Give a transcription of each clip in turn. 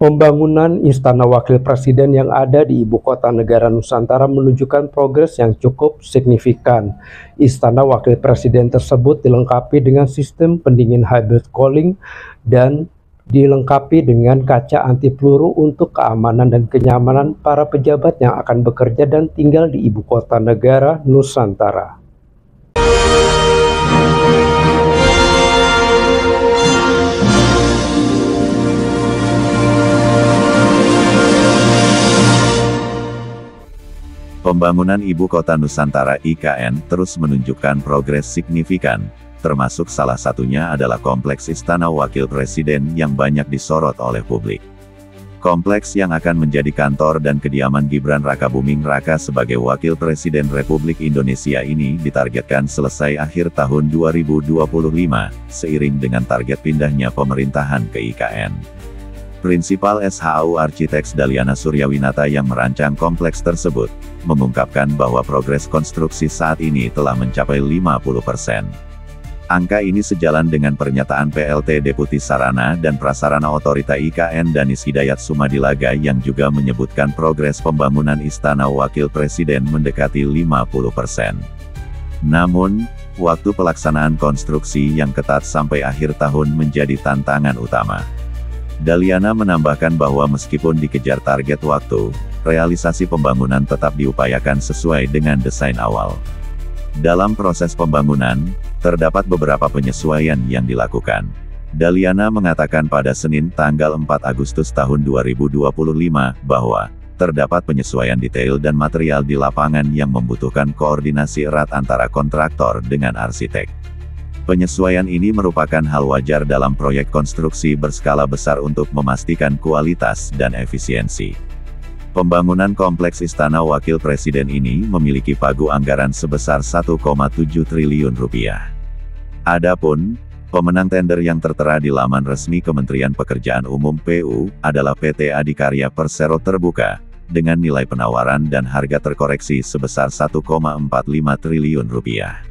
Pembangunan Istana Wakil Presiden yang ada di Ibu Kota Negara Nusantara menunjukkan progres yang cukup signifikan. Istana Wakil Presiden tersebut dilengkapi dengan sistem pendingin hybrid cooling dan dilengkapi dengan kaca anti peluru untuk keamanan dan kenyamanan para pejabat yang akan bekerja dan tinggal di Ibu Kota Negara Nusantara. Pembangunan Ibu Kota Nusantara (IKN) terus menunjukkan progres signifikan, termasuk salah satunya adalah Kompleks Istana Wakil Presiden yang banyak disorot oleh publik. Kompleks yang akan menjadi kantor dan kediaman Gibran Rakabuming Raka sebagai Wakil Presiden Republik Indonesia ini ditargetkan selesai akhir tahun 2025, seiring dengan target pindahnya pemerintahan ke IKN. Prinsipal SHAU Architects Daliana Suryawinata yang merancang kompleks tersebut, mengungkapkan bahwa progres konstruksi saat ini telah mencapai 50%. Angka ini sejalan dengan pernyataan PLT Deputi Sarana dan Prasarana Otorita IKN Danis Hidayat Sumadilaga yang juga menyebutkan progres pembangunan Istana Wakil Presiden mendekati 50%. Namun, waktu pelaksanaan konstruksi yang ketat sampai akhir tahun menjadi tantangan utama. Daliana menambahkan bahwa meskipun dikejar target waktu, realisasi pembangunan tetap diupayakan sesuai dengan desain awal. Dalam proses pembangunan, terdapat beberapa penyesuaian yang dilakukan. Daliana mengatakan pada Senin tanggal 4 Agustus tahun 2025 bahwa terdapat penyesuaian detail dan material di lapangan yang membutuhkan koordinasi erat antara kontraktor dengan arsitek. Penyesuaian ini merupakan hal wajar dalam proyek konstruksi berskala besar untuk memastikan kualitas dan efisiensi. Pembangunan Kompleks Istana Wakil Presiden ini memiliki pagu anggaran sebesar 1,7 triliun rupiah. Adapun pemenang tender yang tertera di laman resmi Kementerian Pekerjaan Umum (PU) adalah PT Adikarya Persero Terbuka, dengan nilai penawaran dan harga terkoreksi sebesar 1,45 triliun rupiah.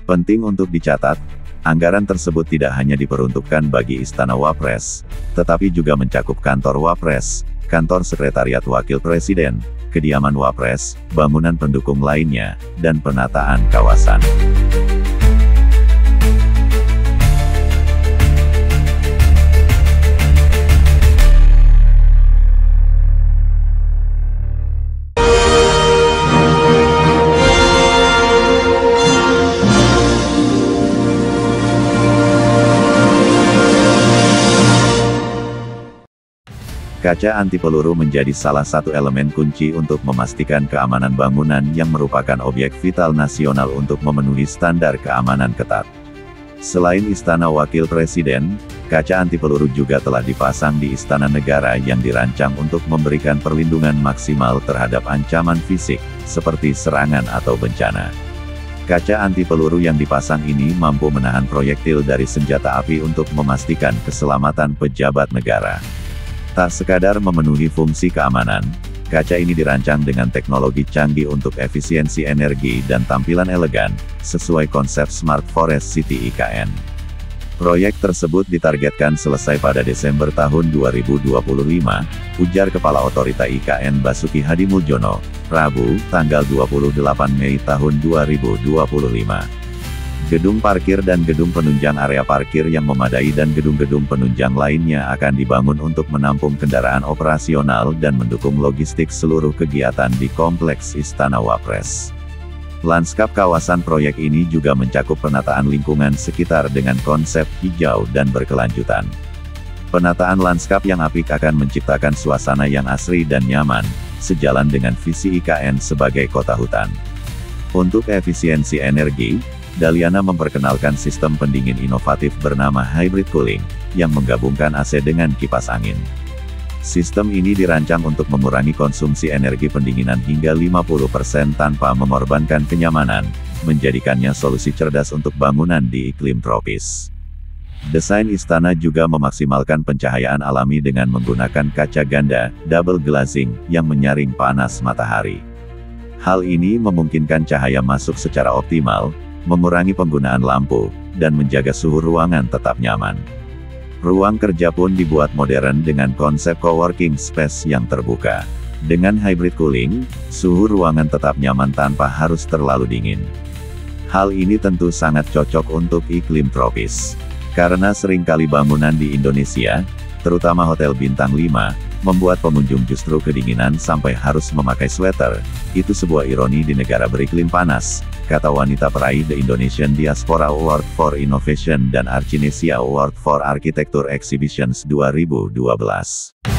Penting untuk dicatat, anggaran tersebut tidak hanya diperuntukkan bagi Istana Wapres, tetapi juga mencakup kantor Wapres, kantor Sekretariat Wakil Presiden, kediaman Wapres, bangunan pendukung lainnya, dan penataan kawasan. Kaca anti peluru menjadi salah satu elemen kunci untuk memastikan keamanan bangunan yang merupakan objek vital nasional untuk memenuhi standar keamanan ketat. Selain Istana Wakil Presiden, kaca anti peluru juga telah dipasang di Istana Negara yang dirancang untuk memberikan perlindungan maksimal terhadap ancaman fisik, seperti serangan atau bencana. Kaca anti peluru yang dipasang ini mampu menahan proyektil dari senjata api untuk memastikan keselamatan pejabat negara. Tak sekadar memenuhi fungsi keamanan, kaca ini dirancang dengan teknologi canggih untuk efisiensi energi dan tampilan elegan, sesuai konsep Smart Forest City IKN. Proyek tersebut ditargetkan selesai pada Desember tahun 2025, ujar Kepala Otorita IKN Basuki Hadimuljono, Rabu, tanggal 28 Mei tahun 2025. Gedung parkir dan gedung penunjang area parkir yang memadai dan gedung-gedung penunjang lainnya akan dibangun untuk menampung kendaraan operasional dan mendukung logistik seluruh kegiatan di Kompleks Istana Wapres. Lanskap kawasan proyek ini juga mencakup penataan lingkungan sekitar dengan konsep hijau dan berkelanjutan. Penataan lanskap yang apik akan menciptakan suasana yang asri dan nyaman, sejalan dengan visi IKN sebagai kota hutan. Untuk efisiensi energi, Daliana memperkenalkan sistem pendingin inovatif bernama Hybrid Cooling, yang menggabungkan AC dengan kipas angin. Sistem ini dirancang untuk mengurangi konsumsi energi pendinginan hingga 50% tanpa mengorbankan kenyamanan, menjadikannya solusi cerdas untuk bangunan di iklim tropis. Desain istana juga memaksimalkan pencahayaan alami dengan menggunakan kaca ganda, double glazing, yang menyaring panas matahari. Hal ini memungkinkan cahaya masuk secara optimal, mengurangi penggunaan lampu, dan menjaga suhu ruangan tetap nyaman. Ruang kerja pun dibuat modern dengan konsep coworking space yang terbuka. Dengan hybrid cooling, suhu ruangan tetap nyaman tanpa harus terlalu dingin. Hal ini tentu sangat cocok untuk iklim tropis. Karena seringkali bangunan di Indonesia, terutama hotel bintang 5, membuat pengunjung justru kedinginan sampai harus memakai sweater. Itu sebuah ironi di negara beriklim panas, kata wanita peraih The Indonesian Diaspora Award for Innovation dan Archinesia Award for Architecture Exhibitions 2012.